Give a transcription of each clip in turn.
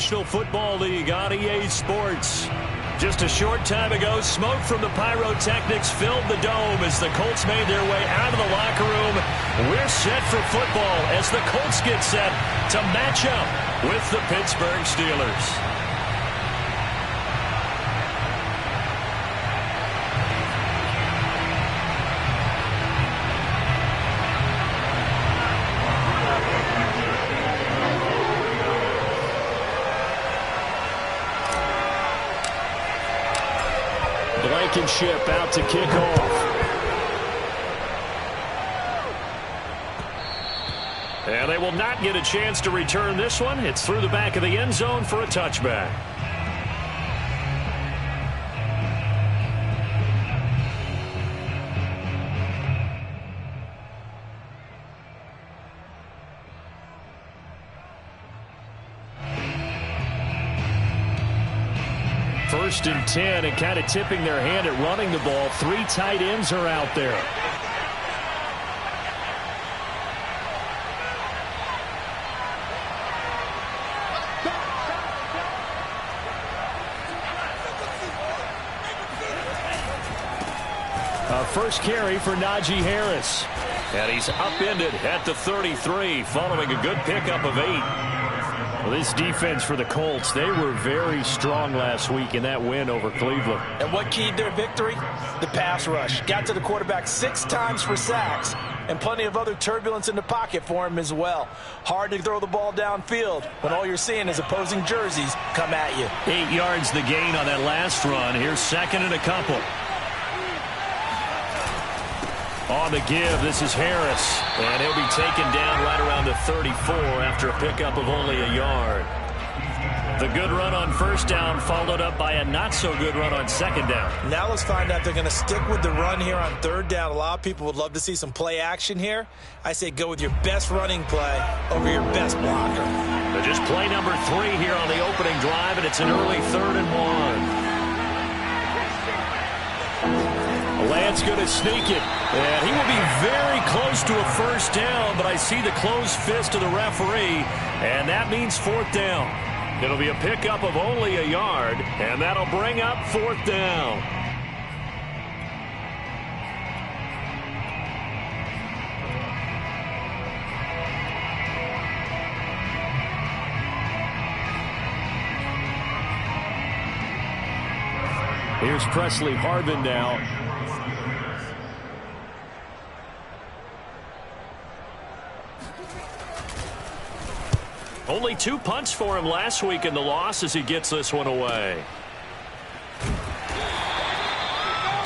National Football League on EA Sports. Just a short time ago, smoke from the pyrotechnics filled the dome as the Colts made their way out of the locker room. We're set for football as the Colts get set to match up with the Pittsburgh Steelers. Blankenship out to kick off. And they will not get a chance to return this one. It's through the back of the end zone for a touchback. First and 10, and kind of tipping their hand at running the ball. 3 tight ends are out there. First carry for Najee Harris. And he's upended at the 33 following a good pickup of 8. Well, this defense for the Colts, they were very strong last week in that win over Cleveland. And what keyed their victory? The pass rush. Got to the quarterback 6 times for sacks, and plenty of other turbulence in the pocket for him as well. Hard to throw the ball downfield when all you're seeing is opposing jerseys come at you. 8 yards the gain on that last run. Here's second and a couple. On the give, this is Harris, and he'll be taken down right around the 34 after a pickup of only a yard. The good run on first down followed up by a not-so-good run on second down. Now let's find out if they're going to stick with the run here on third down. A lot of people would love to see some play action here. I say go with your best running play over your best blocker. They're just play number 3 here on the opening drive, and it's an early 3rd and 1. Lance going to sneak it, and he will be very close to a first down, but I see the closed fist of the referee, and that means 4th down. It'll be a pickup of only a yard, and that'll bring up 4th down. Here's Presley Harvin now. Only 2 punts for him last week in the loss as he gets this one away.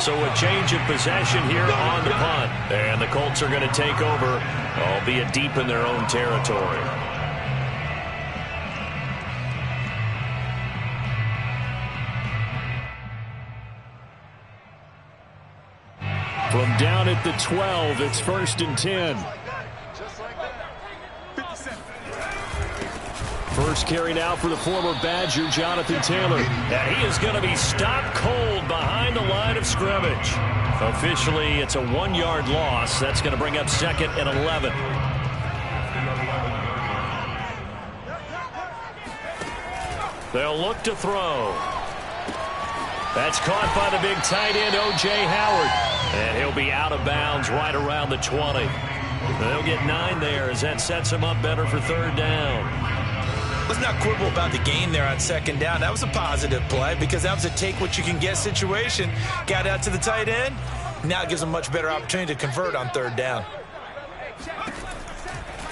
So a change of possession here on the punt. And the Colts are going to take over, albeit deep in their own territory. From down at the 12, it's 1st and 10. First carry now for the former Badger, Jonathan Taylor. And he is going to be stopped cold behind the line of scrimmage. Officially, it's a 1-yard loss. That's going to bring up 2nd and 11. They'll look to throw. That's caught by the big tight end, O.J. Howard. And he'll be out of bounds right around the 20. They'll get 9 there as that sets him up better for 3rd down. Let's not quibble about the gain there on 2nd down. That was a positive play because that was a take-what-you-can-get situation. Got out to the tight end. Now it gives them a much better opportunity to convert on 3rd down.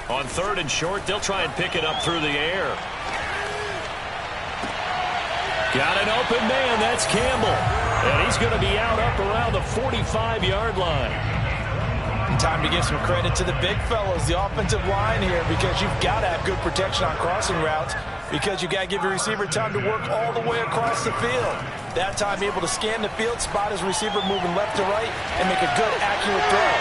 On 3rd and short, they'll try and pick it up through the air. Got an open man. That's Campbell. And he's going to be out up around the 45-yard line. Time to give some credit to the big fellows, the offensive line here, because you've got to have good protection on crossing routes because you've got to give your receiver time to work all the way across the field. That time able to scan the field, spot his receiver moving left to right, and make a good, accurate throw.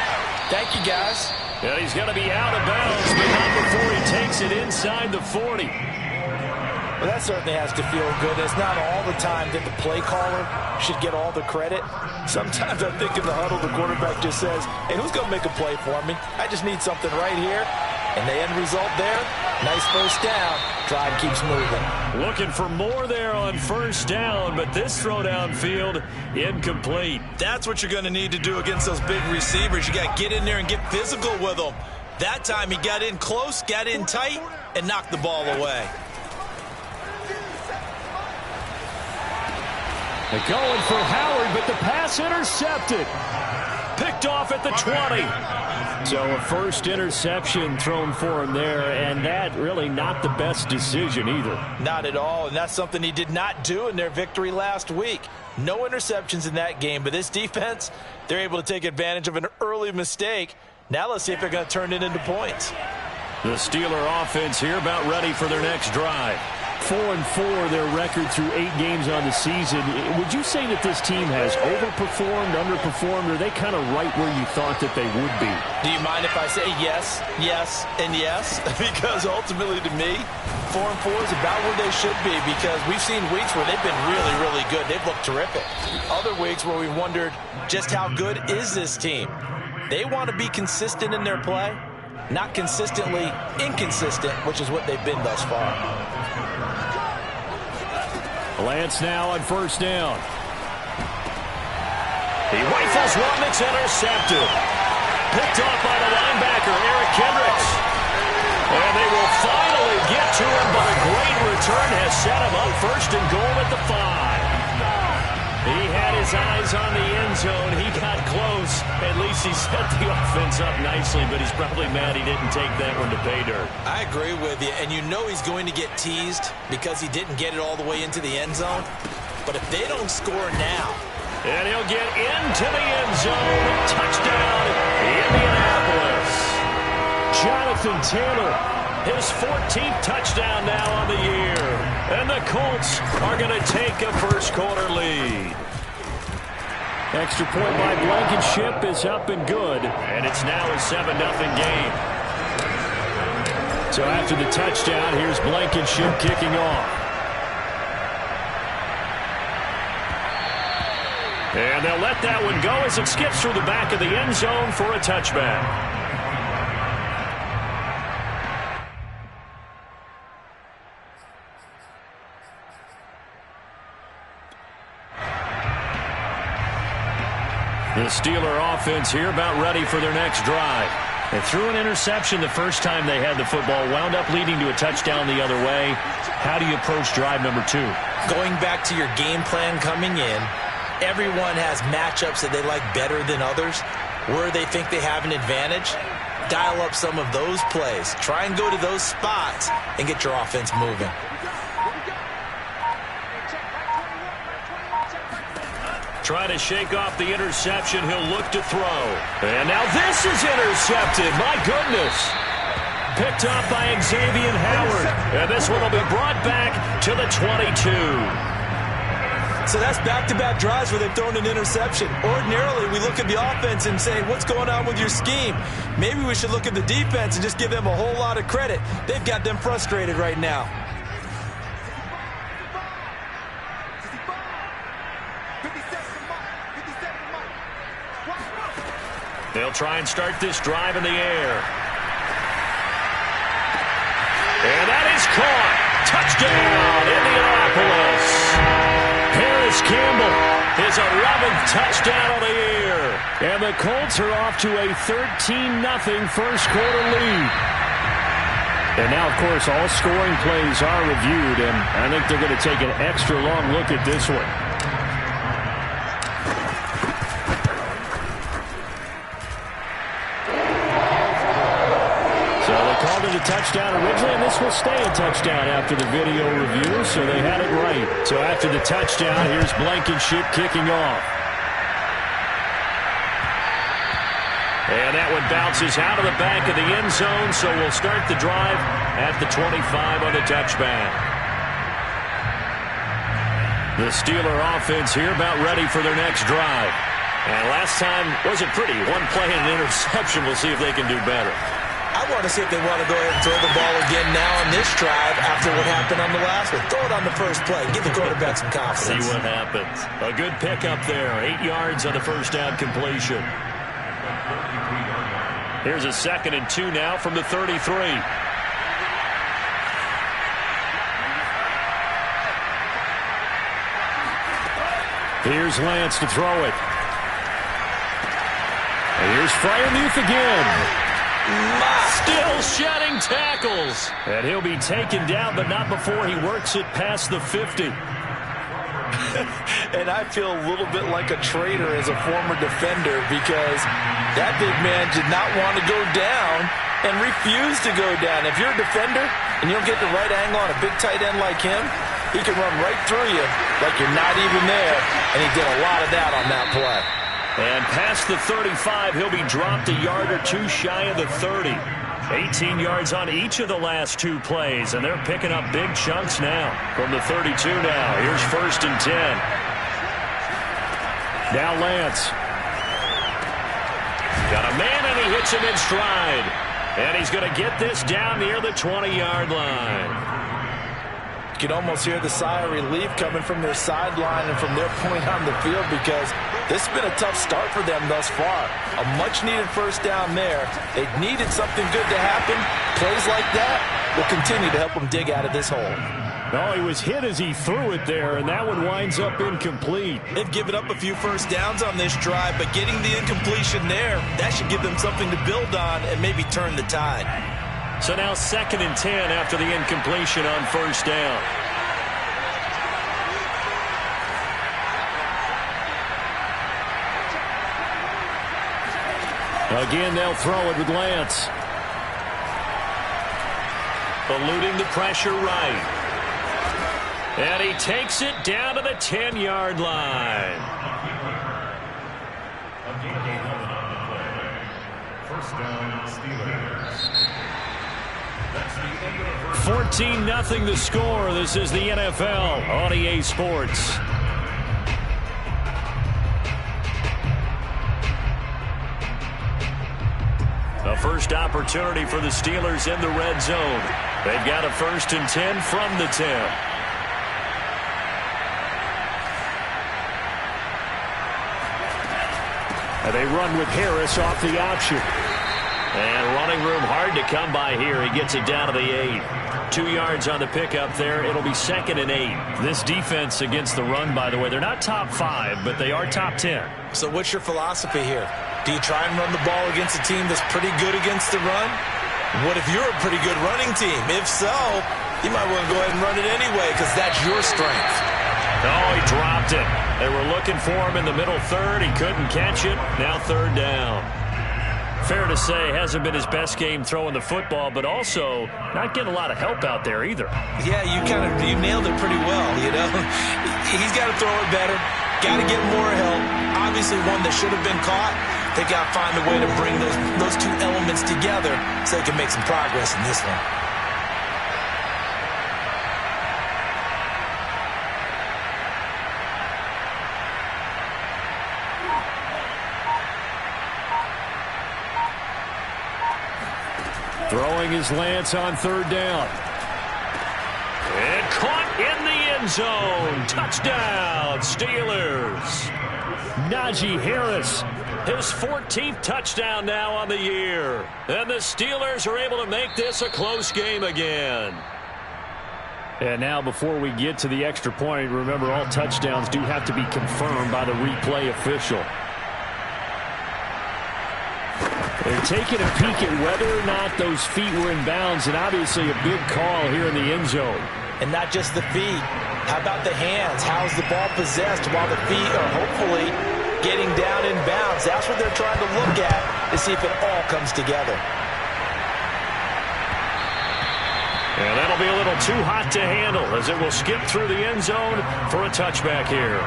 Thank you, guys. Yeah, he's going to be out of bounds, but not before he takes it inside the 40. Well, that certainly has to feel good. It's not all the time that the play caller should get all the credit. Sometimes I think in the huddle, the quarterback just says, hey, who's going to make a play for me? I just need something right here. And the end result there, nice first down. Drive keeps moving. Looking for more there on first down, but this throw downfield, incomplete. That's what you're going to need to do against those big receivers. You got to get in there and get physical with them. That time he got in close, got in tight, and knocked the ball away. They're going for Howard, but the pass intercepted. Picked off at the 20. So a first interception thrown for him there, and that really not the best decision either. Not at all, and that's something he did not do in their victory last week. No interceptions in that game, but this defense, they're able to take advantage of an early mistake. Now let's see if they're going to turn it into points. The Steeler offense here about ready for their next drive. 4-4 their record through 8 games on the season. Would you say that this team has overperformed, underperformed, or are they kind of right where you thought that they would be? Do you mind if I say yes, yes, and yes? Because ultimately to me, 4-4 is about where they should be, because we've seen weeks where they've been really, really good. They've looked terrific. Other weeks where we wondered just how good is this team. They want to be consistent in their play, not consistently inconsistent, which is what they've been thus far. Lance now on first down. He rifles one, it's intercepted. Picked off by the linebacker, Eric Kendricks. And they will finally get to him, but a great return has set him up first and goal at the 5. He had his eyes on the end zone. He got close. At least he set the offense up nicely, but he's probably mad he didn't take that one to pay dirt. I agree with you, and you know he's going to get teased because he didn't get it all the way into the end zone. But if they don't score now. And he'll get into the end zone. Touchdown, Indianapolis. Jonathan Taylor, his 14th touchdown now on the year. And the Colts are going to take a first-quarter lead. Extra point by Blankenship is up and good. And it's now a 7-0 game. So after the touchdown, here's Blankenship kicking off. And they'll let that one go as it skips through the back of the end zone for a touchback. The Steeler offense here about ready for their next drive. They threw an interception the first time they had the football, wound up leading to a touchdown the other way. How do you approach drive number 2? Going back to your game plan coming in, everyone has matchups that they like better than others. Where they think they have an advantage, dial up some of those plays. Try and go to those spots and get your offense moving. Try to shake off the interception. He'll look to throw. And now this is intercepted. My goodness. Picked off by Xavier Howard. And this one will be brought back to the 22. So that's back-to-back drives where they've thrown an interception. Ordinarily, we look at the offense and say, what's going on with your scheme? Maybe we should look at the defense and just give them a whole lot of credit. They've got them frustrated right now. They'll try and start this drive in the air. And that is caught. Touchdown, Indianapolis. Harris Campbell, his 11th touchdown of the year. And the Colts are off to a 13-0 first-quarter lead. And now, of course, all scoring plays are reviewed, and I think they're going to take an extra long look at this one. A touchdown originally, and this will stay a touchdown after the video review, so they had it right. So after the touchdown, here's Blankenship kicking off. And that one bounces out of the back of the end zone, so we'll start the drive at the 25 on the touchback. The Steeler offense here about ready for their next drive. And last time wasn't pretty. One play and an interception. We'll see if they can do better. I want to see if they want to go ahead and throw the ball again now on this drive after what happened on the last one. Throw it on the first play. Give the quarterback some confidence. See what happens. A good pickup there. 8 yards on the first down completion. Here's a 2nd and 2 now from the 33. Here's Lance to throw it. And here's Freiermuth again. Still shedding tackles. And he'll be taken down, but not before he works it past the 50. And I feel a little bit like a traitor as a former defender because that big man did not want to go down and refused to go down. If you're a defender and you don't get the right angle on a big tight end like him, he can run right through you like you're not even there. And he did a lot of that on that play. And past the 35, he'll be dropped a yard or two shy of the 30. 18 yards on each of the last 2 plays, and they're picking up big chunks now. From the 32 now, here's 1st and 10. Now Lance. Got a man, and he hits him in stride. And he's going to get this down near the 20-yard line. You can almost hear the sigh of relief coming from their sideline and from their point on the field because this has been a tough start for them thus far. A much-needed first down there. They needed something good to happen. Plays like that will continue to help them dig out of this hole. No, he was hit as he threw it there, and that one winds up incomplete. They've given up a few first downs on this drive, but getting the incompletion there, that should give them something to build on and maybe turn the tide. So now 2nd and 10 after the incompletion on first down. Again, they'll throw it with Lance. Eluding the pressure right. And he takes it down to the 10-yard line. First down, Steelers. 14-0 the score. This is the NFL on EA Sports. A first opportunity for the Steelers in the red zone. They've got a 1st and 10 from the 10. And they run with Harris off the option. And running room hard to come by here. He gets it down to the 8. 2 yards on the pickup there. It'll be 2nd and 8. This defense against the run, by the way, they're not top 5, but they are top 10. So what's your philosophy here? Do you try and run the ball against a team that's pretty good against the run? What if you're a pretty good running team? If so, you might want to go ahead and run it anyway because that's your strength. Oh, he dropped it. They were looking for him in the middle third. He couldn't catch it. Now 3rd down. Fair to say, hasn't been his best game throwing the football, but also not getting a lot of help out there either. Yeah, you nailed it pretty well, you know. He's got to throw it better. Got to get more help. Obviously one that should have been caught. They got to find a way to bring those 2 elements together so they can make some progress in this one. Throwing is Lance on 3rd down. And caught in the end zone. Touchdown, Steelers. Najee Harris, his 14th touchdown now on the year. And the Steelers are able to make this a close game again. And now before we get to the extra point, remember all touchdowns do have to be confirmed by the replay official. They're taking a peek at whether or not those feet were in bounds, and obviously a big call here in the end zone. And not just the feet. How about the hands? How's the ball possessed while the feet are hopefully getting down in bounds? That's what they're trying to look at to see if it all comes together. And that'll be a little too hot to handle as it will skip through the end zone for a touchback here.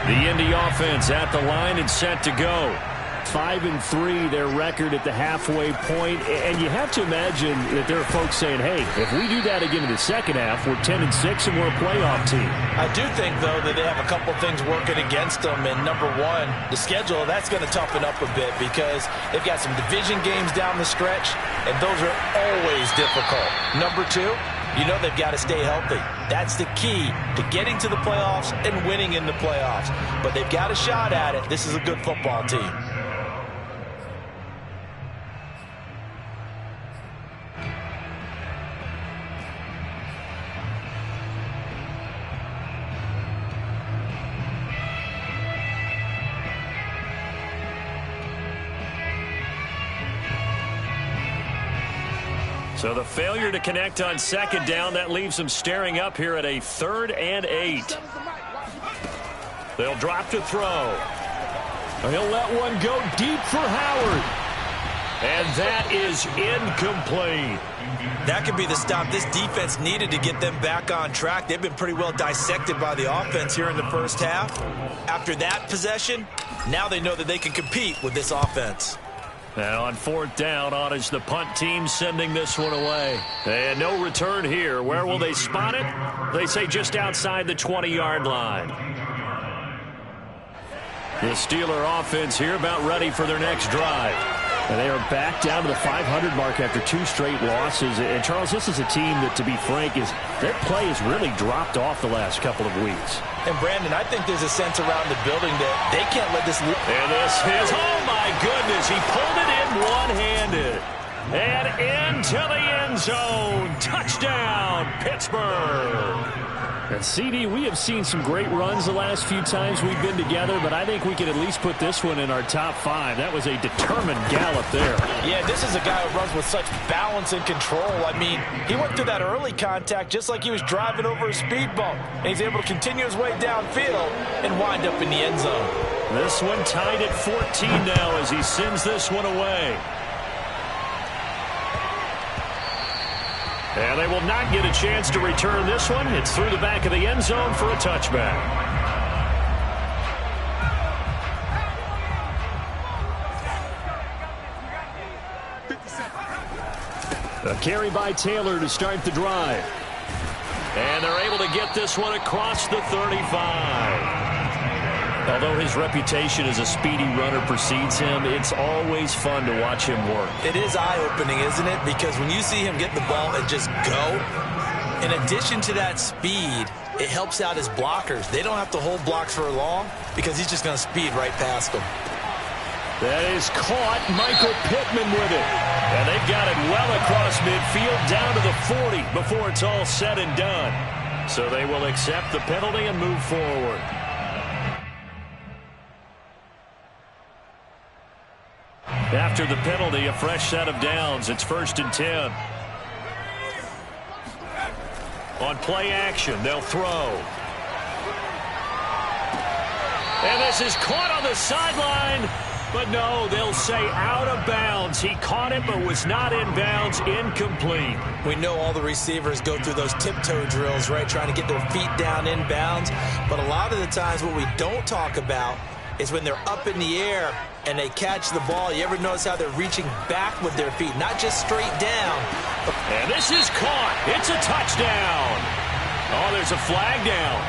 The Indy offense at the line and set to go. 5-3 their record at the halfway point, and you have to imagine that there are folks saying, hey, if we do that again in the second half, we're 10-6 and we're a playoff team. I do think, though, that they have a couple of things working against them, and number one, the schedule, that's going to toughen up a bit because they've got some division games down the stretch, and those are always difficult. Number two, you know they've got to stay healthy. That's the key to getting to the playoffs and winning in the playoffs. But they've got a shot at it. This is a good football team. So the failure to connect on second down, that leaves them staring up here at a 3rd and 8. They'll drop to throw. He'll let one go deep for Howard. And that is incomplete. That could be the stop this defense needed to get them back on track. They've been pretty well dissected by the offense here in the first half. After that possession, now they know that they can compete with this offense. Now on 4th down, on is the punt team sending this one away. And no return here. Where will they spot it? They say just outside the 20-yard line. The Steeler offense here about ready for their next drive. And they are back down to the 500 mark after 2 straight losses. And, Charles, this is a team that, to be frank, their play has really dropped off the last couple of weeks. And, Brandon, I think there's a sense around the building that they can't let this lose. And this is, oh, my goodness, he pulled it in one-handed. And into the end zone. Touchdown, Pittsburgh. And, CD, we have seen some great runs the last few times we've been together, but I think we can at least put this one in our top 5. That was a determined gallop there. Yeah, this is a guy who runs with such balance and control. I mean, he went through that early contact just like he was driving over a speed bump. And he's able to continue his way downfield and wind up in the end zone. This one tied at 14 now as he sends this one away. And they will not get a chance to return this one. It's through the back of the end zone for a touchback. A carry by Taylor to start the drive. And they're able to get this one across the 35. Although his reputation as a speedy runner precedes him, it's always fun to watch him work. It is eye-opening, isn't it? Because when you see him get the ball and just go, in addition to that speed, it helps out his blockers. They don't have to hold blocks for long because he's just going to speed right past them. That is caught. Michael Pittman with it. And they've got it well across midfield down to the 40 before it's all said and done. So they will accept the penalty and move forward. After the penalty, a fresh set of downs. It's 1st and 10. On play action, they'll throw. And this is caught on the sideline. But no, they'll say out of bounds. He caught it but was not in bounds. Incomplete. We know all the receivers go through those tiptoe drills, right, trying to get their feet down in bounds. But a lot of the times what we don't talk about is when they're up in the air and they catch the ball. You ever notice how they're reaching back with their feet, not just straight down. And this is caught. It's a touchdown. Oh, there's a flag down.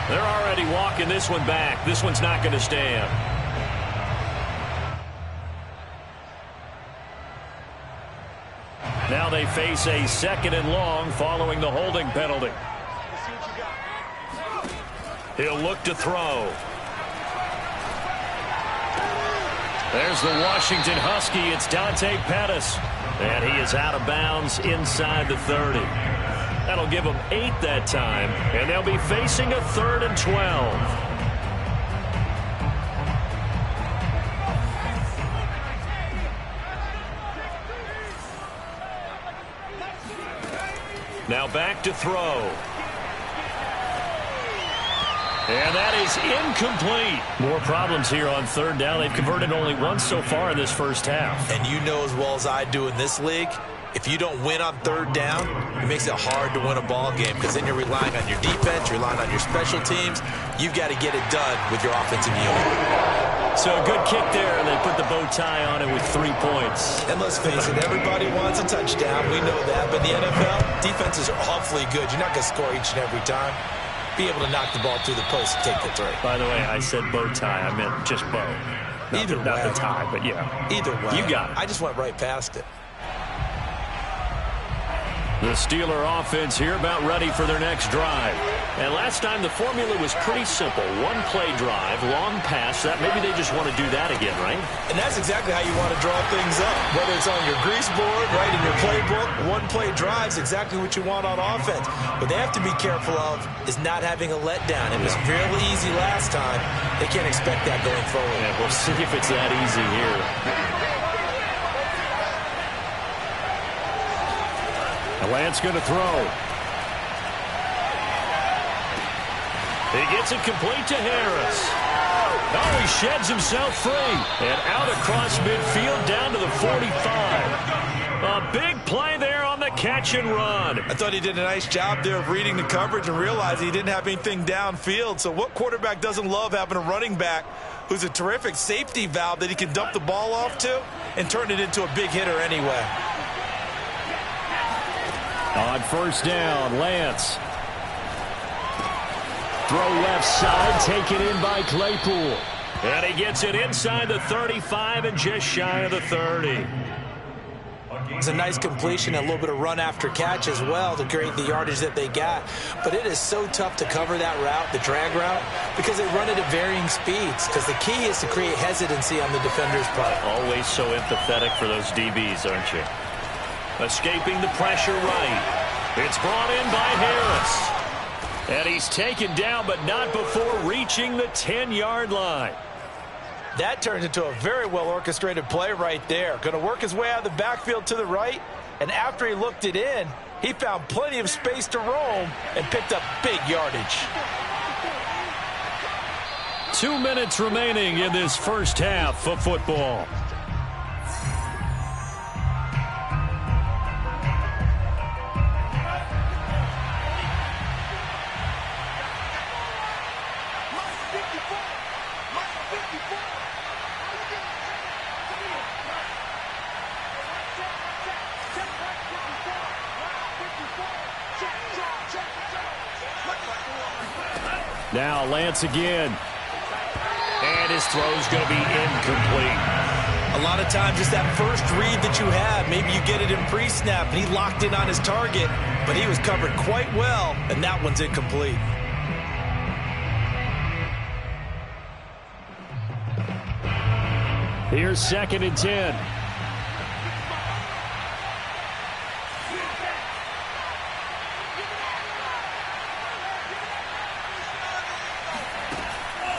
They're already walking this one back. This one's not going to stand. Now they face a 2nd and long following the holding penalty. He'll look to throw. There's the Washington Husky. It's Dante Pettis. And he is out of bounds inside the 30. That'll give them 8 that time. And they'll be facing a 3rd and 12. Now back to throw. And that is incomplete. More problems here on 3rd down. They've converted only once so far in this first half. And you know as well as I do in this league, if you don't win on 3rd down, it makes it hard to win a ball game because then you're relying on your defense, you're relying on your special teams. You've got to get it done with your offensive unit. So a good kick there, and they put the bow tie on it with 3 points. And let's face it, everybody wants a touchdown. We know that. But in the NFL, defenses are awfully good. You're not going to score each and every time. Be able to knock the ball through the post and take the 3. By the way, I said bow tie. I meant just bow. Not the tie, but yeah. Either way. You got it. I just went right past it. The Steeler offense here about ready for their next drive. And last time the formula was pretty simple. One play drive, long pass. That maybe they just want to do that again, right? And that's exactly how you want to draw things up. Whether it's on your grease board, right in your playbook, one play drive is exactly what you want on offense. What they have to be careful of is not having a letdown. It was real easy last time. They can't expect that going forward. Yeah, we'll see if it's that easy here. Lance going to throw. He gets it complete to Harris. Oh, he sheds himself free. And out across midfield down to the 45. A big play there on the catch and run. I thought he did a nice job there of reading the coverage and realizing he didn't have anything downfield. So what quarterback doesn't love having a running back who's a terrific safety valve that he can dump the ball off to and turn it into a big hitter anyway? On first down, Lance. Throw left side, taken in by Claypool. And he gets it inside the 35 and just shy of the 30. It's a nice completion, a little bit of run after catch as well to create the yardage that they got. But it is so tough to cover that route, the drag route, because they run it at varying speeds. Because the key is to create hesitancy on the defender's part. Always so empathetic for those DBs, aren't you? Escaping the pressure right. It's brought in by Harris. And he's taken down, but not before reaching the 10-yard line. That turns into a very well-orchestrated play right there. Going to work his way out of the backfield to the right. And after he looked it in, he found plenty of space to roam and picked up big yardage. 2 minutes remaining in this first half of football. Now Lance again. And his throw's going to be incomplete. A lot of times, just that first read that you have, maybe you get it in pre-snap, and he locked in on his target, but he was covered quite well, and that one's incomplete. Here's 2nd and 10.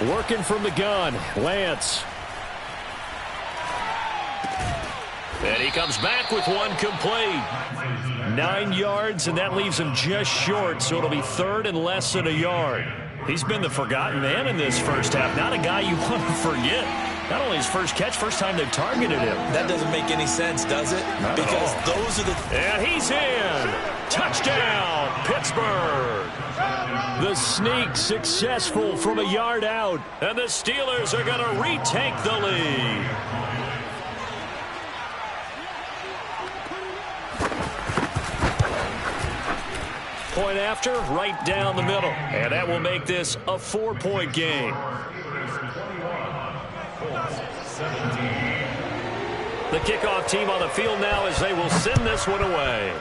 Working from the gun, Lance. And he comes back with one complete. 9 yards, and that leaves him just short, so it'll be 3rd and less than a yard. He's been the forgotten man in this first half. Not a guy you want to forget. Not only his first catch, first time they've targeted him. That doesn't make any sense, does it? Not because at all. Those are the... And he's in. Touchdown, Pittsburgh. The sneak successful from a yard out. And the Steelers are going to retake the lead. Point after, right down the middle. And that will make this a 4-point game. The kickoff team on the field now as they will send this one away.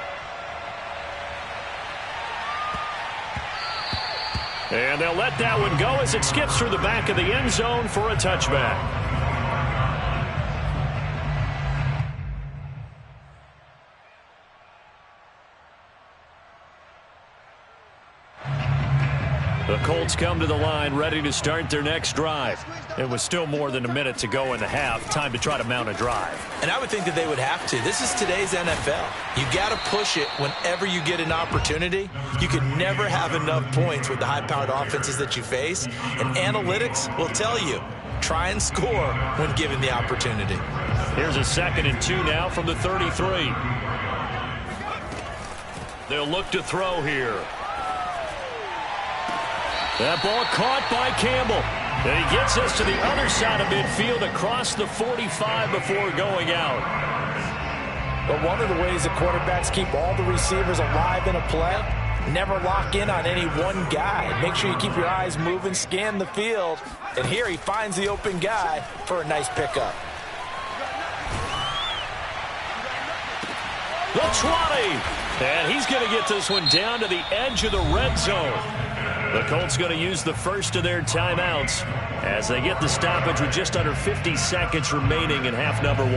And they'll let that one go as it skips through the back of the end zone for a touchback. The Colts come to the line ready to start their next drive. It was still more than a minute to go in the half. Time to try to mount a drive. And I would think that they would have to. This is today's NFL. You got to push it whenever you get an opportunity. You can never have enough points with the high-powered offenses that you face. And analytics will tell you, try and score when given the opportunity. Here's a 2nd and 2 now from the 33. They'll look to throw here. That ball caught by Campbell. And he gets us to the other side of midfield across the 45 before going out. But one of the ways that quarterbacks keep all the receivers alive in a play, never lock in on any one guy. Make sure you keep your eyes moving, scan the field. And here he finds the open guy for a nice pickup. The 20. And he's going to get this one down to the edge of the red zone. The Colts going to use the first of their timeouts as they get the stoppage with just under 50 seconds remaining in half number 1.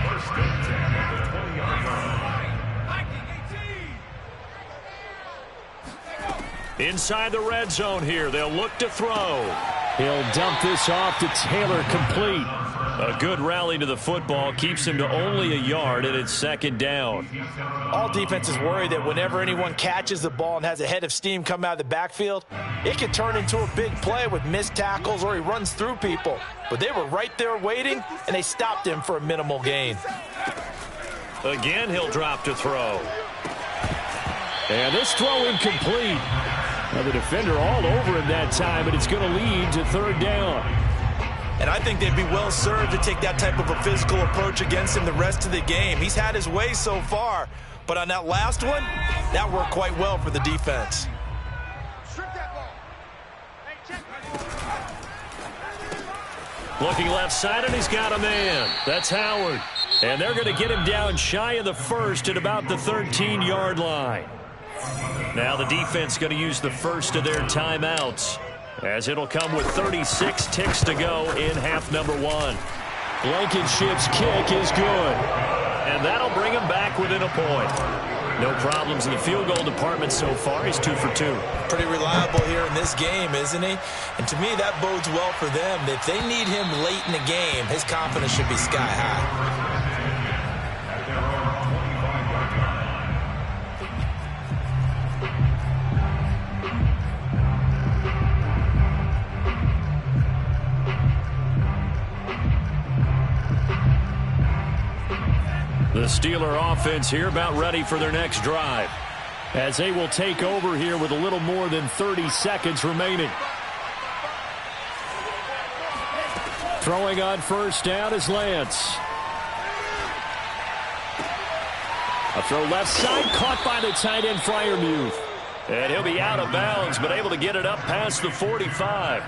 First and 10 at the 20-yard line. Inside the red zone here, they'll look to throw. He'll dump this off to Taylor, complete. A good rally to the football keeps him to only a yard, and it's second down. All defenses worry that whenever anyone catches the ball and has a head of steam come out of the backfield, it can turn into a big play with missed tackles or he runs through people. But they were right there waiting, and they stopped him for a minimal gain. Again, he'll drop to throw. And this throw incomplete. Now the defender all over him that time, and it's going to lead to third down. And I think they'd be well served to take that type of a physical approach against him the rest of the game. He's had his way so far, but on that last one, that worked quite well for the defense. Looking left side, and he's got a man. That's Howard. And they're going to get him down shy of the first at about the 13-yard line. Now the defense going to use the first of their timeouts, as it'll come with 36 ticks to go in half number 1. Blankenship's kick is good, and that'll bring him back within a point. No problems in the field goal department so far. He's 2 for 2. Pretty reliable here in this game, isn't he? And to me, that bodes well for them. If they need him late in the game, his confidence should be sky high. The Steeler offense here about ready for their next drive, as they will take over here with a little more than 30 seconds remaining. Throwing on first down is Lance. A throw left side, caught by the tight end Freiermuth. And he'll be out of bounds, but able to get it up past the 45.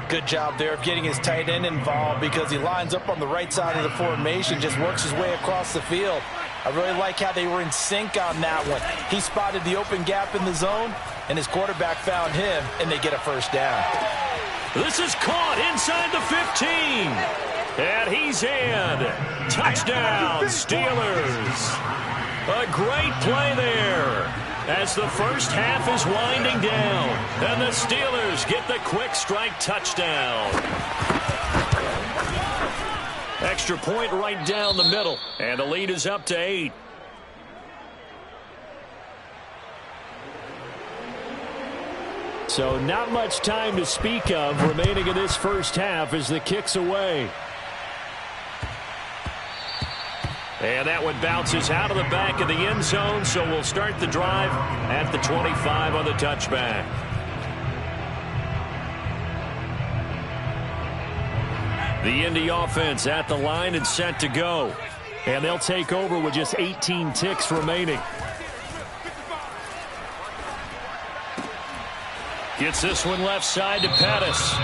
Good job there of getting his tight end involved, because he lines up on the right side of the formation, just works his way across the field. I really like how they were in sync on that one. He spotted the open gap in the zone, and his quarterback found him, and they get a first down. This is caught inside the 15. And he's in. Touchdown, Steelers. A great play there, as the first half is winding down, and the Steelers get the quick strike touchdown. Extra point right down the middle, and the lead is up to 8. So not much time to speak of remaining in this first half as the kick's away. And that one bounces out of the back of the end zone, so we'll start the drive at the 25 on the touchback. The Indy offense at the line and set to go. And they'll take over with just 18 ticks remaining. Gets this one left side to Pettis.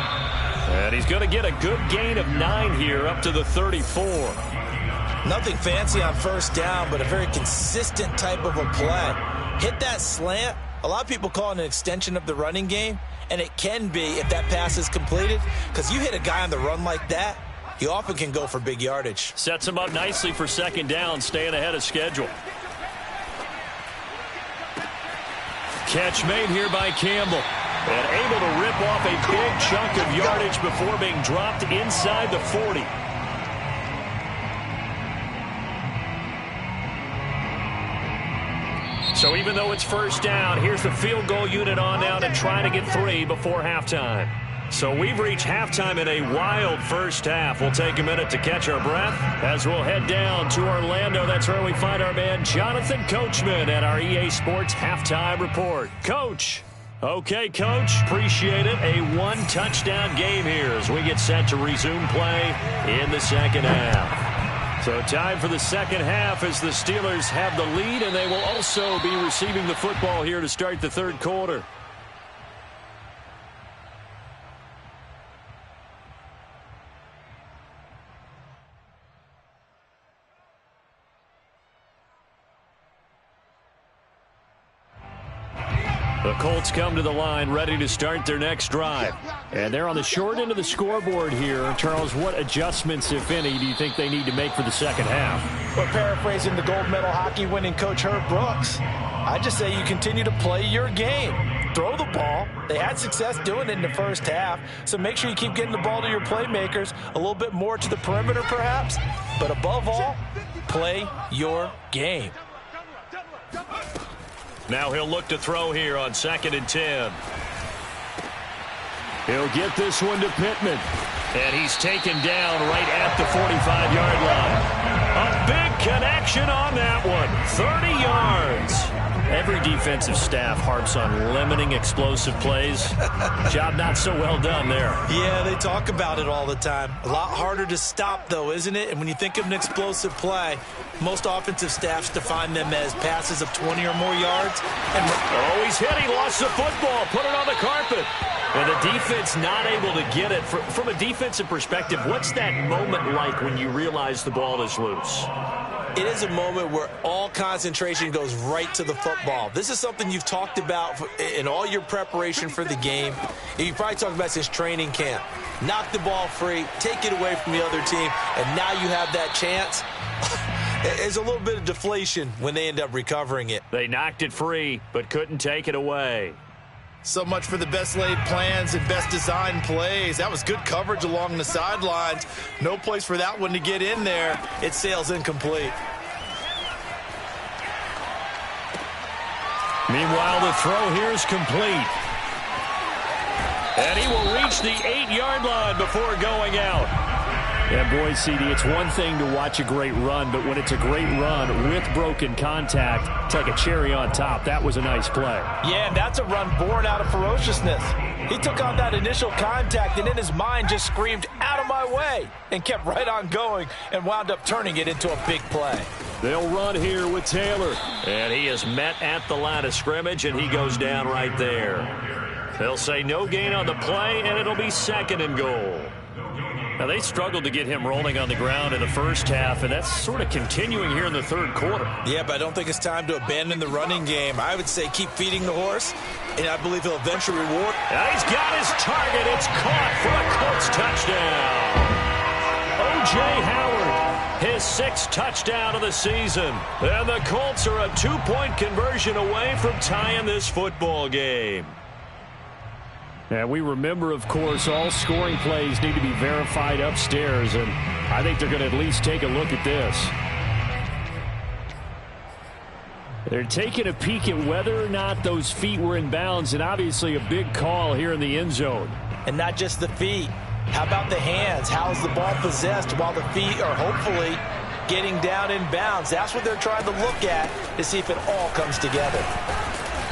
And he's going to get a good gain of 9 here up to the 34. Nothing fancy on first down, but a very consistent type of a play. Hit that slant. A lot of people call it an extension of the running game, and it can be if that pass is completed, because you hit a guy on the run like that, he often can go for big yardage. Sets him up nicely for second down, staying ahead of schedule. Catch made here by Campbell, and able to rip off a big chunk of yardage before being dropped inside the 40. So even though it's first down, here's the field goal unit on now to try to get 3 before halftime. So we've reached halftime in a wild first half. We'll take a minute to catch our breath as we'll head down to Orlando. That's where we find our man Jonathan Coachman at our EA Sports Halftime Report. Coach. Okay, Coach. Appreciate it. A one-touchdown game here as we get set to resume play in the second half. So time for the second half as the Steelers have the lead, and they will also be receiving the football here to start the third quarter. The Colts come to the line ready to start their next drive. And they're on the short end of the scoreboard here. Charles, what adjustments, if any, do you think they need to make for the second half? Well, paraphrasing the gold medal hockey winning coach Herb Brooks, I just say you continue to play your game. Throw the ball. They had success doing it in the first half, so make sure you keep getting the ball to your playmakers, a little bit more to the perimeter perhaps, but above all, play your game. Now he'll look to throw here on 2nd and 10. He'll get this one to Pittman. And he's taken down right at the 45-yard line. A big connection on that one. 30 yards. Every defensive staff harps on limiting explosive plays. Job not so well done there. Yeah, they talk about it all the time. A lot harder to stop, though, isn't it? And when you think of an explosive play, most offensive staffs define them as passes of 20 or more yards. And he's hit. He lost the football. Put it on the carpet. And the defense not able to get it. From a defensive perspective, what's that moment like when you realize the ball is loose? It is a moment where all concentration goes right to the football. This is something you've talked about in all your preparation for the game. And you probably talked about since training camp. Knock the ball free, take it away from the other team, and now you have that chance. There's a little bit of deflation when they end up recovering it. They knocked it free, but couldn't take it away. So much for the best laid plans and best designed plays. That was good coverage along the sidelines. No place for that one to get in there. It sails incomplete. Meanwhile, the throw here is complete. And he will reach the 8-yard line before going out. And boy, CD, it's one thing to watch a great run, but when it's a great run with broken contact, it's like a cherry on top. That was a nice play. Yeah, and that's a run born out of ferociousness. He took on that initial contact and in his mind just screamed, "Out of my way," and kept right on going and wound up turning it into a big play. They'll run here with Taylor. And he is met at the line of scrimmage, and he goes down right there. They'll say no gain on the play, and it'll be 2nd and goal. Now, they struggled to get him rolling on the ground in the first half, and that's sort of continuing here in the third quarter. Yeah, but I don't think it's time to abandon the running game. I would say keep feeding the horse, and I believe he'll eventually reward. And he's got his target. It's caught for a Colts touchdown. O.J. Howard, his 6th touchdown of the season. And the Colts are a 2-point conversion away from tying this football game. And we remember, of course, all scoring plays need to be verified upstairs, and I think they're going to at least take a look at this. They're taking a peek at whether or not those feet were in bounds, and obviously a big call here in the end zone. And not just the feet. How about the hands? How is the ball possessed while the feet are hopefully getting down in bounds? That's what they're trying to look at to see if it all comes together.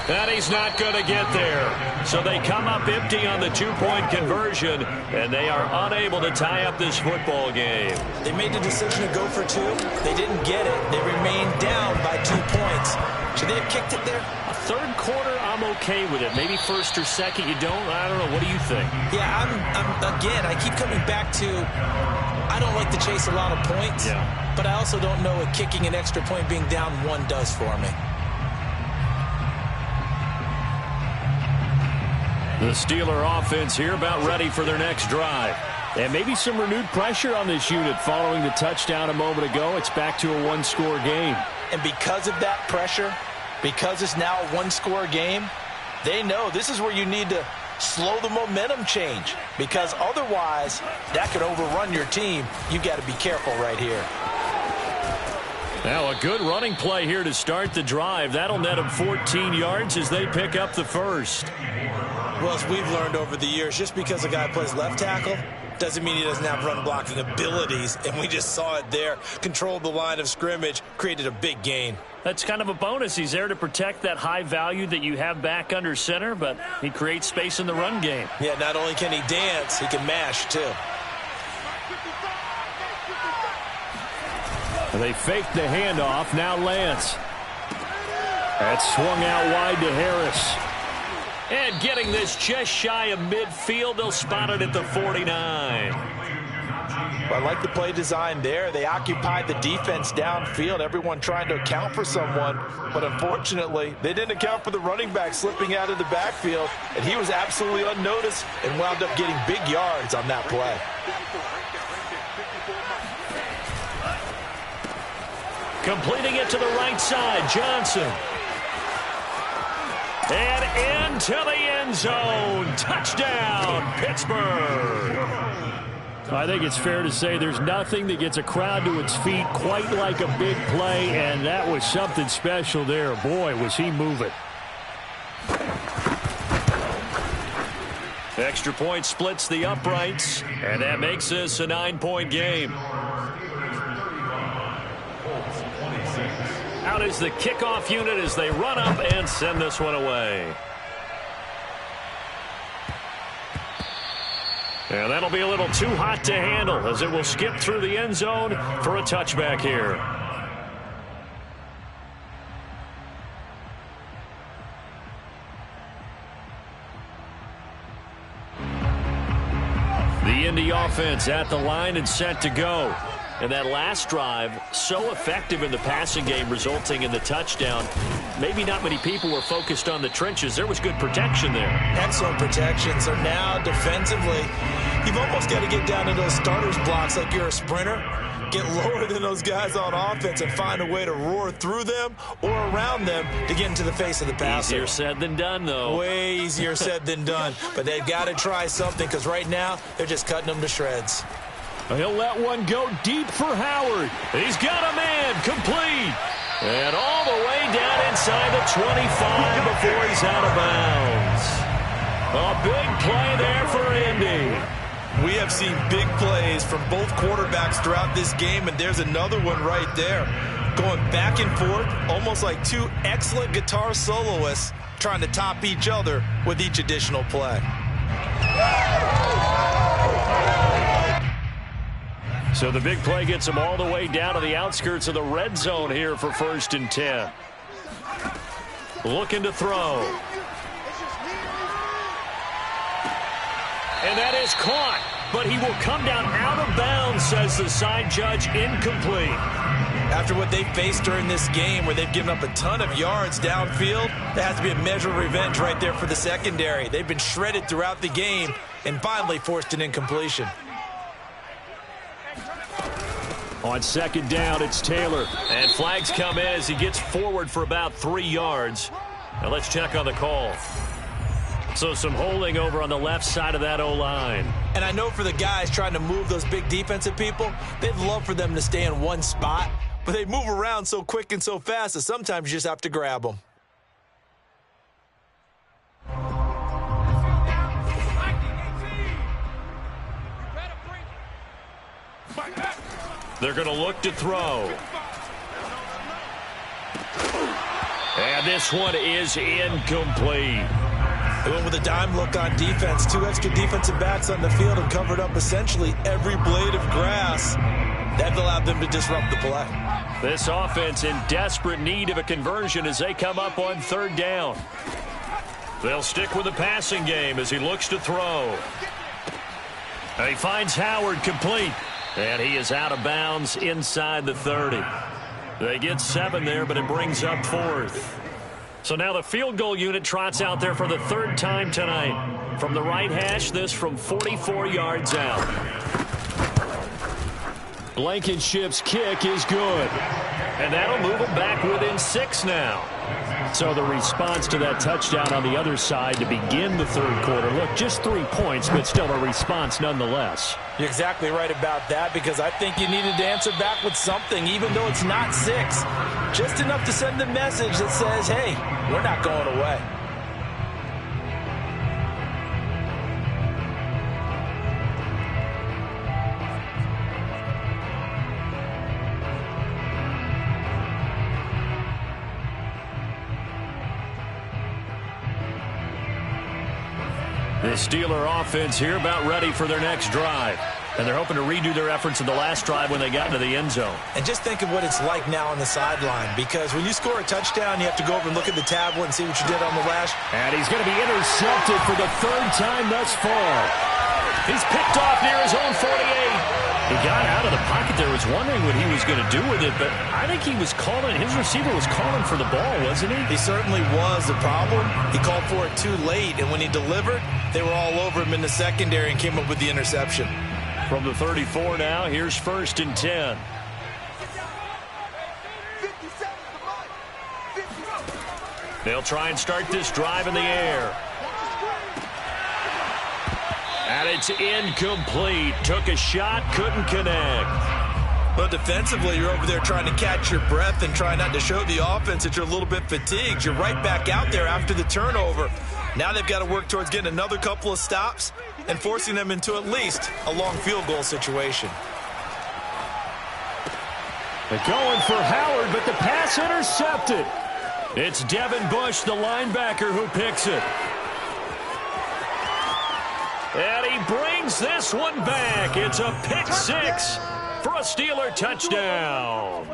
And he's not going to get there. So they come up empty on the 2-point conversion, and they are unable to tie up this football game. They made the decision to go for 2. They didn't get it. They remained down by 2 points. Should they have kicked it there? A third quarter, I'm okay with it. Maybe first or second, you don't? I don't know. What do you think? Yeah, again, I keep coming back to I don't like to chase a lot of points, but I also don't know what kicking an extra point being down 1 does for me. The Steeler offense here about ready for their next drive. And maybe some renewed pressure on this unit following the touchdown a moment ago. It's back to a 1-score game. And because of that pressure, because it's now a 1-score game, they know this is where you need to slow the momentum change. Because otherwise, that could overrun your team. You've got to be careful right here. Now a good running play here to start the drive. That'll net them 14 yards as they pick up the first. Well, as we've learned over the years, just because a guy plays left tackle doesn't mean he doesn't have run blocking abilities, and we just saw it there. Controlled the line of scrimmage, created a big gain. That's kind of a bonus. He's there to protect that high value that you have back under center, but he creates space in the run game. Yeah, not only can he dance, he can mash, too. They faked the handoff. Now Lance. That's swung out wide to Harris. And getting this just shy of midfield, they'll spot it at the 49. I like the play design there. They occupied the defense downfield, everyone trying to account for someone, but unfortunately, they didn't account for the running back slipping out of the backfield, and he was absolutely unnoticed and wound up getting big yards on that play. Completing it to the right side, Johnson. And into the end zone. Touchdown, Pittsburgh. I think it's fair to say there's nothing that gets a crowd to its feet quite like a big play, and that was something special there. Boy, was he moving. Extra point splits the uprights, and that makes this a 9-point game. Out is the kickoff unit as they run up and send this one away. And that'll be a little too hot to handle as it will skip through the end zone for a touchback here. The Indy offense at the line and set to go. And that last drive, so effective in the passing game, resulting in the touchdown. Maybe not many people were focused on the trenches. There was good protection there. Excellent protection. So now defensively, you've almost got to get down to those starters blocks like you're a sprinter. Get lower than those guys on offense and find a way to roar through them or around them to get into the face of the passer. Easier said than done, though. Way easier said than done. But they've got to try something because right now they're just cutting them to shreds. He'll let one go deep for Howard. He's got a man complete. And all the way down inside the 25 before he's out of bounds. A big play there for Indy. We have seen big plays from both quarterbacks throughout this game, and there's another one right there. Going back and forth, almost like two excellent guitar soloists trying to top each other with each additional play. So the big play gets him all the way down to the outskirts of the red zone here for 1st and 10. Looking to throw. And that is caught, but he will come down out of bounds, says the side judge, incomplete. After what they faced during this game where they've given up a ton of yards downfield, there has to be a measure of revenge right there for the secondary. They've been shredded throughout the game and finally forced an incompletion. On 2nd down, it's Taylor. And flags come in as he gets forward for about 3 yards. Now let's check on the call. So some holding over on the left side of that O-line. And I know for the guys trying to move those big defensive people, they'd love for them to stay in one spot. But they move around so quick and so fast that sometimes you just have to grab them. They're going to look to throw. And this one is incomplete. They went with a dime look on defense. 2 extra defensive backs on the field and covered up essentially every blade of grass. That allowed them to disrupt the play. This offense in desperate need of a conversion as they come up on 3rd down. They'll stick with the passing game as he looks to throw. And he finds Howard complete. And he is out of bounds inside the 30. They get 7 there, but it brings up 4th. So now the field goal unit trots out there for the 3rd time tonight. From the right hash, this from 44 yards out. Blankenship's kick is good. And that'll move them back within 6 now. So the response to that touchdown on the other side to begin the 3rd quarter. Look, just 3 points, but still a response nonetheless. You're exactly right about that because I think you needed to answer back with something, even though it's not 6. Just enough to send a message that says, hey, we're not going away. The Steeler offense here about ready for their next drive. And they're hoping to redo their efforts in the last drive when they got into the end zone. And just think of what it's like now on the sideline, because when you score a touchdown, you have to go over and look at the tablet and see what you did on the last. And he's going to be intercepted for the 3rd time thus far. He's picked off near his own 48. He got out of the pocket there, was wondering what he was going to do with it, but I think he was calling, his receiver was calling for the ball, wasn't he? He certainly was. The problem, he called for it too late, and when he delivered, they were all over him in the secondary and came up with the interception. From the 34 now, here's 1st and 10. They'll try and start this drive in the air. And it's incomplete. Took a shot, couldn't connect. But defensively, you're over there trying to catch your breath and try not to show the offense that you're a little bit fatigued. You're right back out there after the turnover. Now they've got to work towards getting another couple of stops and forcing them into at least a long field goal situation. They're going for Howard, but the pass intercepted. It's Devin Bush, the linebacker, who picks it. And he brings this one back. It's a pick 6 for a Steeler touchdown.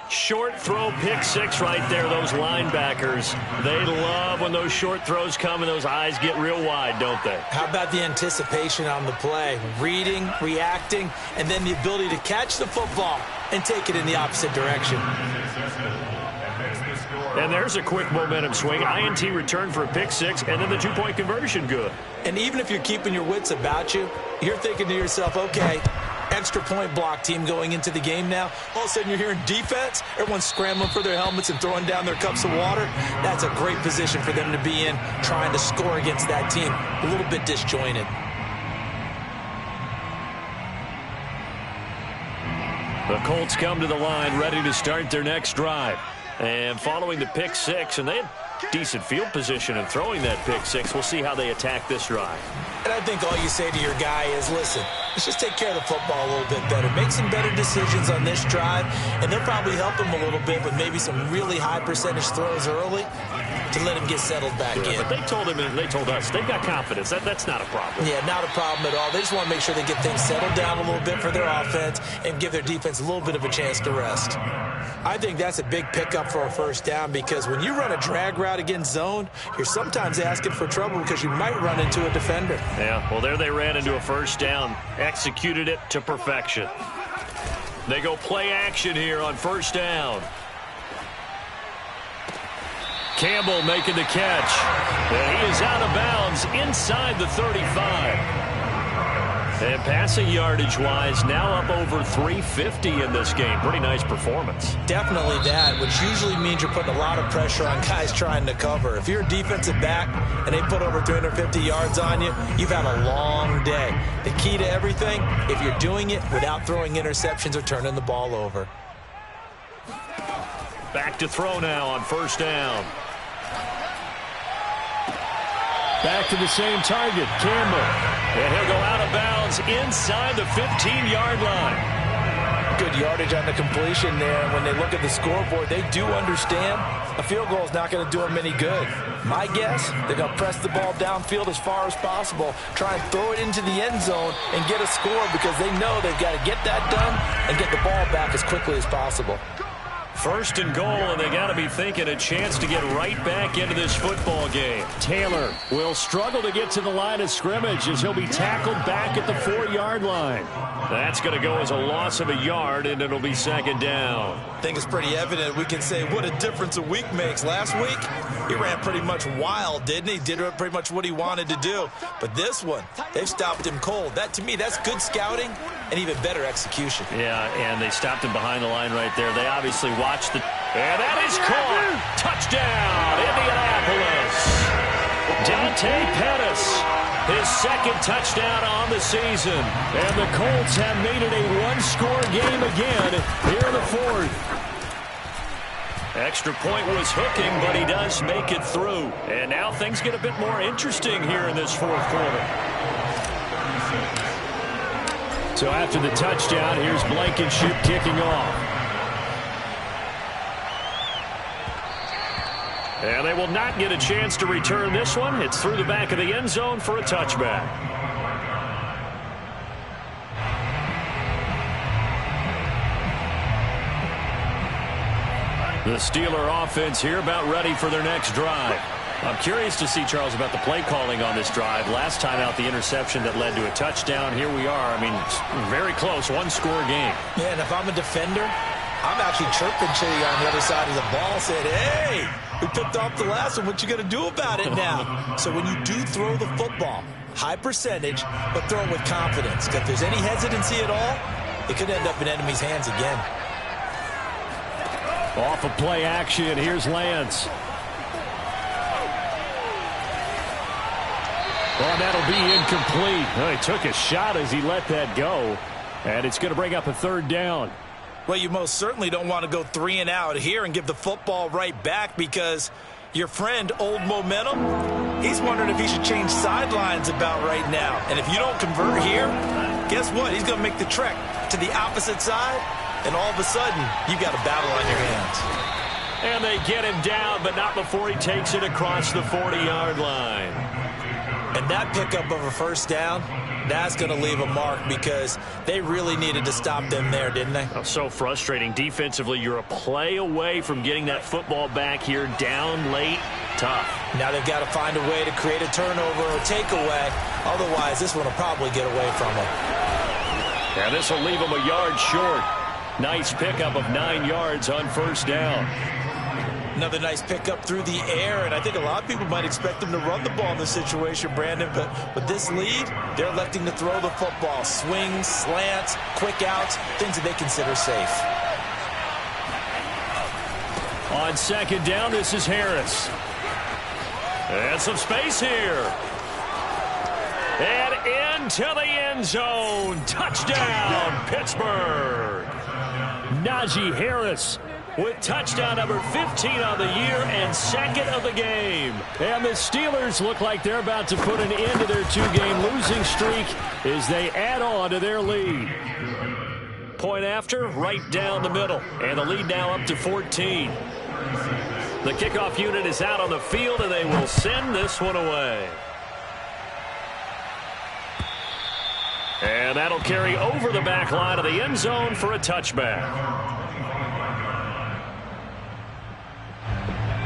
Short throw, pick 6 right there. Those linebackers, they love when those short throws come and those eyes get real wide, don't they? How about the anticipation on the play? Reading, reacting, and then the ability to catch the football and take it in the opposite direction. And there's a quick momentum swing. INT return for a pick 6, and then the 2-point conversion good. And even if you're keeping your wits about you, you're thinking to yourself, okay, extra point block team going into the game now. All of a sudden you're hearing defense. Everyone's scrambling for their helmets and throwing down their cups of water. That's a great position for them to be in, trying to score against that team. A little bit disjointed. The Colts come to the line ready to start their next drive. And following the pick 6, and they had decent field position in throwing that pick 6. We'll see how they attack this drive. And I think all you say to your guy is, listen, let's just take care of the football a little bit better. Make some better decisions on this drive, and they'll probably help him a little bit with maybe some really high percentage throws early to let him get settled back in. But they told him and they told us they've got confidence. That's not a problem. Yeah, not a problem at all. They just want to make sure they get things settled down a little bit for their offense and give their defense a little bit of a chance to rest. I think that's a big pickup for a first down because when you run a drag route against zone, you're sometimes asking for trouble because you might run into a defender. Yeah, well, there they ran into a first down. Executed it to perfection. They go play action here on first down. Campbell making the catch. And he is out of bounds inside the 35. And passing yardage-wise, now up over 350 in this game. Pretty nice performance. Definitely that, which usually means you're putting a lot of pressure on guys trying to cover. If you're a defensive back and they put over 350 yards on you, you've had a long day. The key to everything, if you're doing it without throwing interceptions or turning the ball over. Back to throw now on first down. Back to the same target, Campbell. And he'll go out of bounds inside the 15-yard line. Good yardage on the completion there. And when they look at the scoreboard, they do understand a field goal is not going to do them any good. My guess, they're going to press the ball downfield as far as possible, try and throw it into the end zone and get a score because they know they've got to get that done and get the ball back as quickly as possible. First and goal, and they got to be thinking a chance to get right back into this football game. Taylor will struggle to get to the line of scrimmage as he'll be tackled back at the 4-yard line. That's going to go as a loss of a yard, and it'll be second down. I think it's pretty evident. We can say what a difference a week makes. Last week, he ran pretty much wild, didn't he? Did pretty much what he wanted to do. But this one, they've stopped him cold. That, to me, that's good scouting and even better execution. Yeah, and they stopped him behind the line right there. They obviously watched the... And that is caught! Touchdown, Indianapolis! Dante Pettis, his second touchdown on the season. And the Colts have made it a one-score game again here in the fourth. Extra point was hooking, but he does make it through. And now things get a bit more interesting here in this fourth quarter. So after the touchdown, here's Blankenship kicking off. And they will not get a chance to return this one. It's through the back of the end zone for a touchback. The Steeler offense here about ready for their next drive. I'm curious to see, Charles, about the play calling on this drive. Last time out, the interception that led to a touchdown. Here we are. I mean, very close, one-score game. Yeah, and if I'm a defender, I'm actually chirping to you on the other side of the ball, saying, hey, we picked off the last one. What you going to do about it now? So when you do throw the football, high percentage, but throw it with confidence. Because if there's any hesitancy at all, it could end up in enemy's hands again. Off of play action, here's Lance. Well, that'll be incomplete. Well, he took a shot as he let that go. And it's going to bring up a third down. Well, you most certainly don't want to go 3 and out here and give the football right back, because your friend, Old Momentum, he's wondering if he should change sidelines about right now. And if you don't convert here, guess what? He's going to make the trek to the opposite side, and all of a sudden, you've got a battle on your hands. And they get him down, but not before he takes it across the 40-yard line. And that pickup of a first down, that's going to leave a mark, because they really needed to stop them there, didn't they? Oh, so frustrating. Defensively, you're a play away from getting that football back here, down late. Tough. Now they've got to find a way to create a turnover or takeaway. Otherwise, this one will probably get away from them. Yeah, this will leave them a yard short. Nice pickup of 9 yards on first down. Another nice pickup through the air, and I think a lot of people might expect them to run the ball in this situation, Brandon, but with this lead, they're electing to throw the football. Swings, slants, quick outs, things that they consider safe. On second down, this is Harris. And some space here. And into the end zone. Touchdown, Pittsburgh. Najee Harris with touchdown number 15 on the year and second of the game. And the Steelers look like they're about to put an end to their 2-game losing streak as they add on to their lead. Point after, right down the middle. And the lead now up to 14. The kickoff unit is out on the field, and they will send this one away. And that'll carry over the back line of the end zone for a touchback.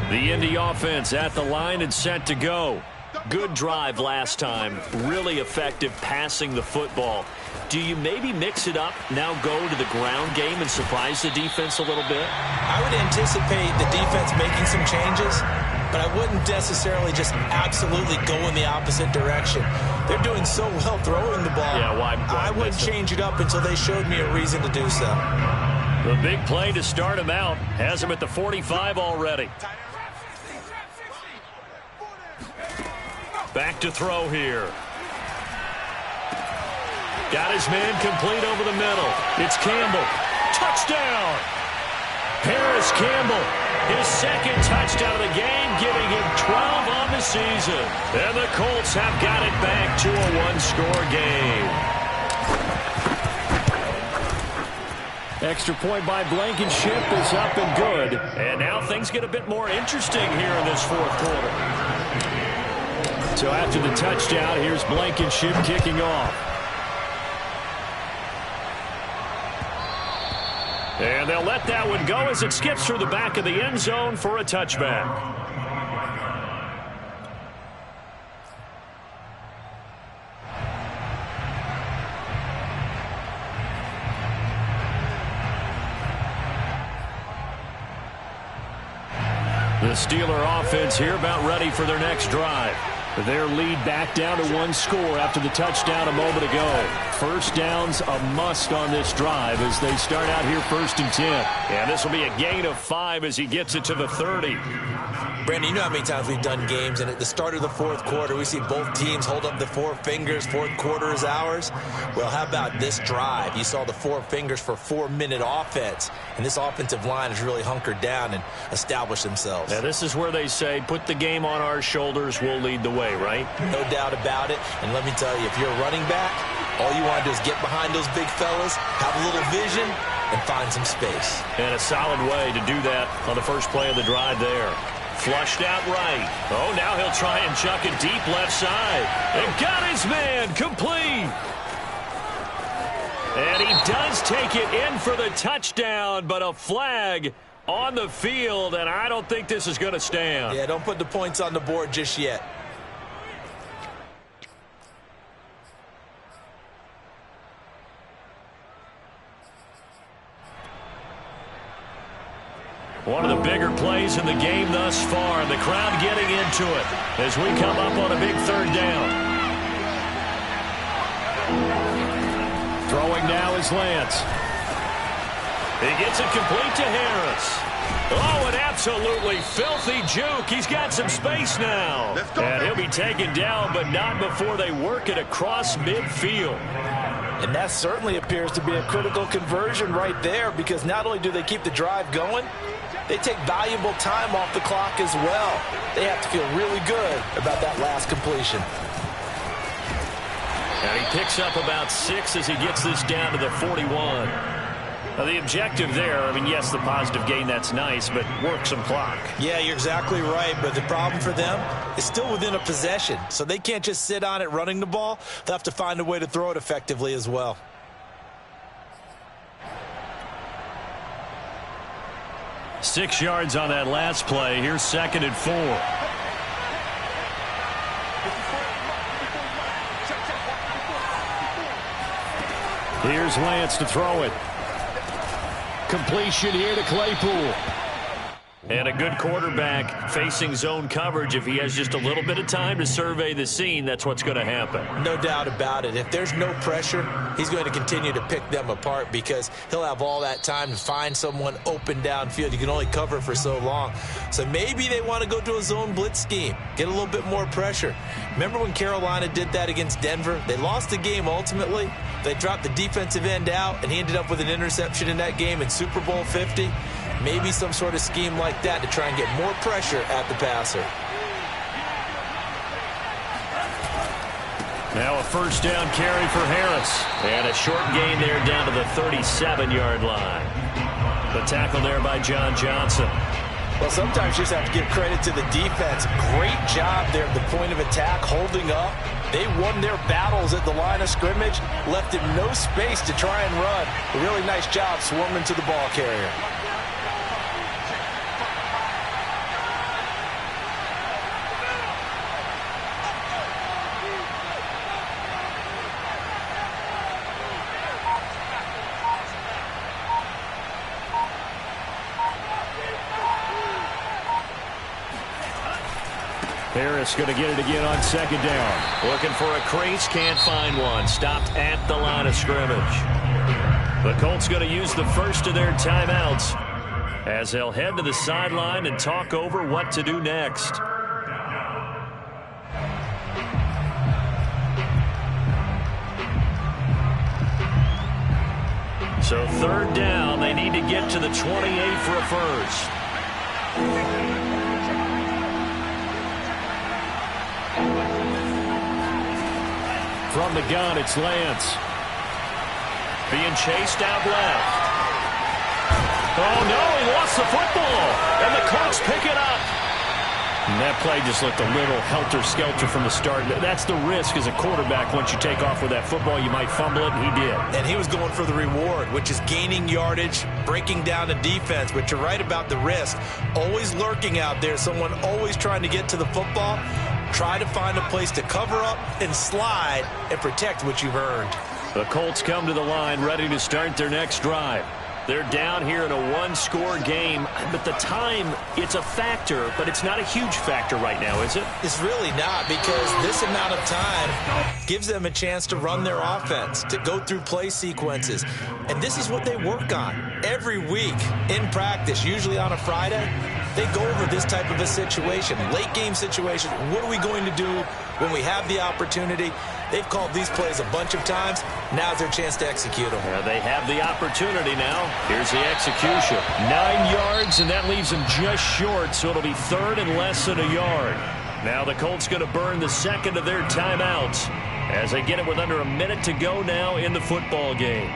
The Indy offense at the line and set to go. Good drive last time. Really effective passing the football. Do you maybe mix it up, now go to the ground game and surprise the defense a little bit? I would anticipate the defense making some changes, but I wouldn't necessarily just absolutely go in the opposite direction. They're doing so well throwing the ball. Yeah, why I wouldn't change it up until they showed me a reason to do so. The big play to start him out has him at the 45 already. Back to throw here. Got his man complete over the middle. It's Campbell. Touchdown! Paris Campbell, his second touchdown of the game, giving him 12 on the season. And the Colts have got it back to a one-score game. Extra point by Blankenship is up and good. And now things get a bit more interesting here in this fourth quarter. So after the touchdown, here's Blankenship kicking off. And they'll let that one go as it skips through the back of the end zone for a touchback. The Steeler offense here about ready for their next drive. Their lead back down to one score after the touchdown a moment ago. First down's a must on this drive as they start out here 1st and 10. And this will be a gain of 5 as he gets it to the 30. Brandon, you know how many times we've done games, and at the start of the fourth quarter, we see both teams hold up the 4 fingers, fourth quarter is ours. Well, how about this drive? You saw the 4 fingers for 4-minute offense, and this offensive line has really hunkered down and established themselves. Now, this is where they say, put the game on our shoulders, we'll lead the way, right? No doubt about it, and let me tell you, if you're a running back, all you want to do is get behind those big fellas, have a little vision, and find some space. And a solid way to do that on the first play of the drive there. Flushed out right. Oh, now he'll try and chuck it deep left side. And got his man complete. And he does take it in for the touchdown, but a flag on the field, and I don't think this is going to stand. Yeah, don't put the points on the board just yet. One of the bigger plays in the game thus far. The crowd getting into it as we come up on a big third down. Throwing now is Lance. He gets it complete to Harris. Oh, an absolutely filthy juke. He's got some space now. And he'll be taken down, but not before they work it across midfield. And that certainly appears to be a critical conversion right there, because not only do they keep the drive going, they take valuable time off the clock as well. They have to feel really good about that last completion. And he picks up about 6 as he gets this down to the 41. Now, the objective there, I mean, yes, the positive gain, that's nice, but work some clock. Yeah, you're exactly right, but the problem for them is still within a possession, so they can't just sit on it running the ball. They'll have to find a way to throw it effectively as well. Six yards on that last play. Here's 2nd and 4. Here's Lance to throw it. Completion here to Claypool. And a good quarterback facing zone coverage. If he has just a little bit of time to survey the scene, that's what's going to happen. No doubt about it. If there's no pressure, he's going to continue to pick them apart, because he'll have all that time to find someone open downfield. You can only cover for so long. So maybe they want to go to a zone blitz scheme, get a little bit more pressure. Remember when Carolina did that against Denver? They lost the game ultimately. They dropped the defensive end out, and he ended up with an interception in that game in Super Bowl 50. Maybe some sort of scheme like that to try and get more pressure at the passer. Now a first down carry for Harris. And a short gain there down to the 37-yard line. The tackle there by John Johnson. Well, sometimes you just have to give credit to the defense. Great job there at the point of attack, holding up. They won their battles at the line of scrimmage, left him no space to try and run. A really nice job swarming to the ball carrier. Harris going to get it again on 2nd down. Looking for a crease, can't find one. Stopped at the line of scrimmage. The Colts going to use the first of their timeouts as they'll head to the sideline and talk over what to do next. So 3rd down, they need to get to the 28 for a first. From the gun, it's Lance. Being chased out left. Oh, no, he lost the football. And the Colts pick it up. And that play just looked a little helter-skelter from the start. That's the risk as a quarterback. Once you take off with that football, you might fumble it, and he did. And he was going for the reward, which is gaining yardage, breaking down the defense. But you're right about the risk. Always lurking out there, someone always trying to get to the football. Try to find a place to cover up and slide and protect what you've earned. The Colts come to the line ready to start their next drive. They're down here in a one-score game, but the time, it's a factor, but it's not a huge factor right now, is it? It's really not, because this amount of time gives them a chance to run their offense, to go through play sequences. And this is what they work on every week in practice, usually on a Friday. They go over this type of a situation, late game situation. What are we going to do when we have the opportunity? They've called these plays a bunch of times. Now's their chance to execute them. Yeah, they have the opportunity now. Here's the execution. 9 yards, and that leaves them just short, so it'll be 3rd and less than a yard. Now the Colts going to burn the second of their timeouts as they get it with under a minute to go now in the football game.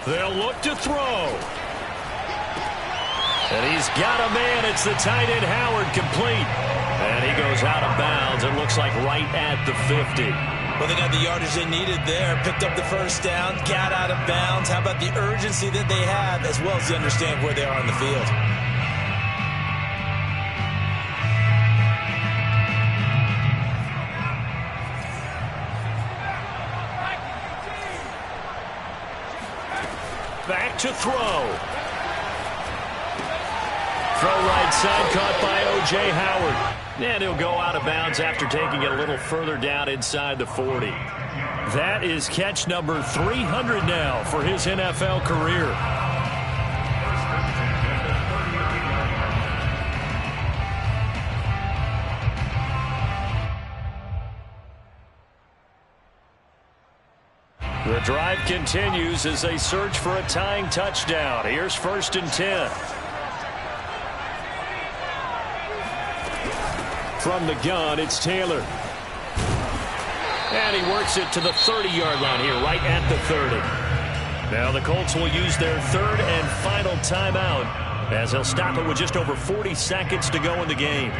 They'll look to throw. And he's got a man. It's the tight end Howard, complete. And he goes out of bounds. It looks like right at the 50. Well, they got the yardage they needed there. Picked up the first down, got out of bounds. How about the urgency that they have, as well as they understand where they are on the field? Back to throw. Throw right side, caught by O.J. Howard. And he'll go out of bounds after taking it a little further down inside the 40. That is catch number 300 now for his NFL career. The drive continues as they search for a tying touchdown. Here's 1st and 10. From the gun, it's Taylor. And he works it to the 30-yard line here, right at the 30. Now the Colts will use their 3rd and final timeout as they'll stop it with just over 40 seconds to go in the game.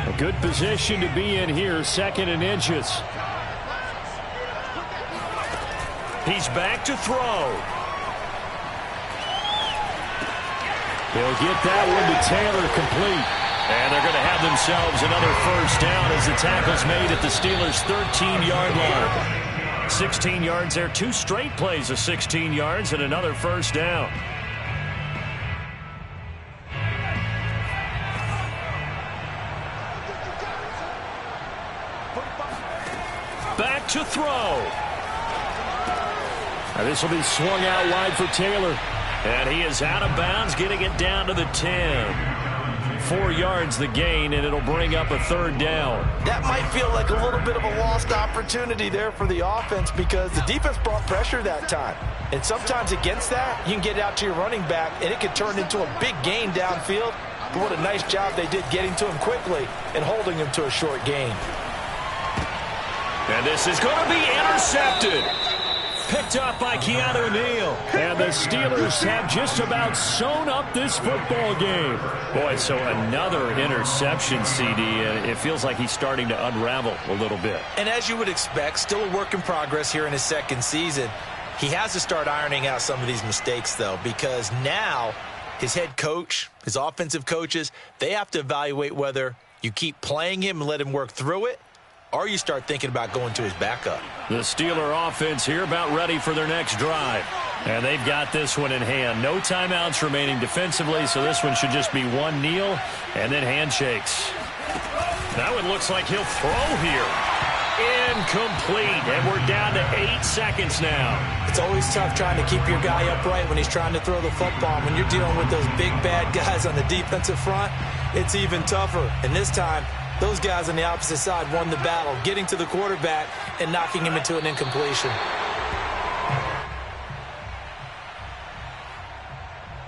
A good position to be in here, 2nd and inches. He's back to throw. They'll get that one to Taylor, complete. And they're going to have themselves another 1st down as the tackle's made at the Steelers' 13-yard line. 16 yards there, 2 straight plays of 16 yards and another 1st down. Back to throw. Now this will be swung out wide for Taylor. And he is out of bounds, getting it down to the 10. 4 yards the gain, and it'll bring up a 3rd down. That might feel like a little bit of a lost opportunity there for the offense because the defense brought pressure that time. And sometimes against that, you can get out to your running back, and it could turn into a big gain downfield. But what a nice job they did getting to him quickly and holding him to a short gain. And this is going to be intercepted. Picked up by Keanu Neal. And the Steelers have just about sewn up this football game. Boy, so another interception, CD. And it feels like he's starting to unravel a little bit. And as you would expect, still a work in progress here in his 2nd season. He has to start ironing out some of these mistakes, though, because now his head coach, his offensive coaches, they have to evaluate whether you keep playing him and let him work through it, or you start thinking about going to his backup. The Steeler offense here about ready for their next drive. And they've got this one in hand. No timeouts remaining defensively, so this one should just be one kneel and then handshakes. Now it looks like he'll throw here. Incomplete, and we're down to 8 seconds now. It's always tough trying to keep your guy upright when he's trying to throw the football. When you're dealing with those big, bad guys on the defensive front, it's even tougher. And this time, those guys on the opposite side won the battle, getting to the quarterback and knocking him into an incompletion.